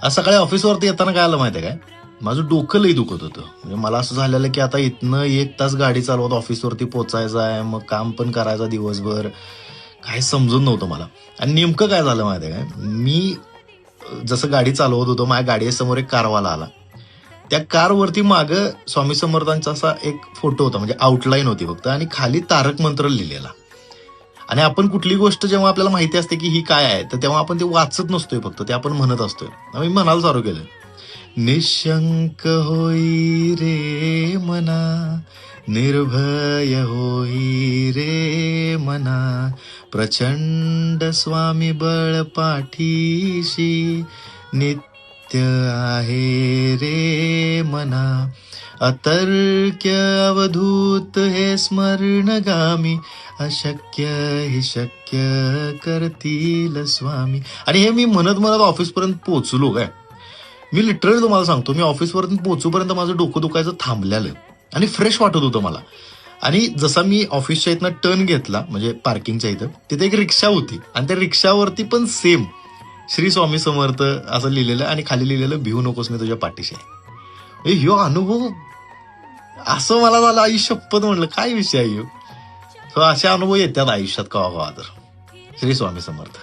आज सकाळी ऑफिसवरती येताना काय आलं माहितीये काय, माझं डोकं लई दुखत होतं. म्हणजे मला असं झालेलं की आता इथनं 1 तास गाडी चालवत ऑफिसवरती पोचायचं आहे, मग काम पण करायचं दिवसभर. काही समजून नव्हतं मला. आणि नेमकं काय झालं माहितीये काय, मी जसं गाडी चालवत होतो, माझ्या गाडीसमोर एक कारवाला आला. त्या कारवरती मागं स्वामी समर्थांचा असा एक फोटो होता, म्हणजे आउटलाईन होती फक्त आणि खाली तारक मंत्र लिहिलेला. आणि आपण कुठली गोष्ट जेव्हा आपल्याला माहिती असते की ही काय आहे, तर तेव्हा आपण ते वाचत नसतोय फक्त, ते आपण म्हणत असतोय. आम्ही म्हणायला चालू केलं. निशंक होई रे मना, निर्भय होई रे मना, प्रचंड स्वामी बळ पाठीशी, नित्य आहे रे मना, अतर्क्य अवधूत हे स्मरणगामी, अशक्य ही शक्य करतील स्वामी. आणि हे मी म्हणत म्हणत ऑफिसपर्यंत पोहोचलो काय. मी लिटरली तुम्हाला सांगतो, मी ऑफिसपर्यंत पोहोचूपर्यंत माझं डोकं दुखायचं थांबलेलं आणि फ्रेश वाटत होतं मला. आणि जसा मी ऑफिसच्या इथनं टर्न घेतला, म्हणजे पार्किंगच्या इथं, तिथे एक रिक्षा होती आणि त्या रिक्षावरती पण सेम श्री स्वामी समर्थ असं लिहिलेलं आणि खाली लिहिलेलं, भिवू नकोस मी तुझ्या पाठीशी आहे. ह्यो अनुभव असं मला झालं, आई शपथ म्हणलं काय विषय आहे ह्यो. असे अनुभव येतात आयुष्यात कवा तर. श्री स्वामी समर्थ.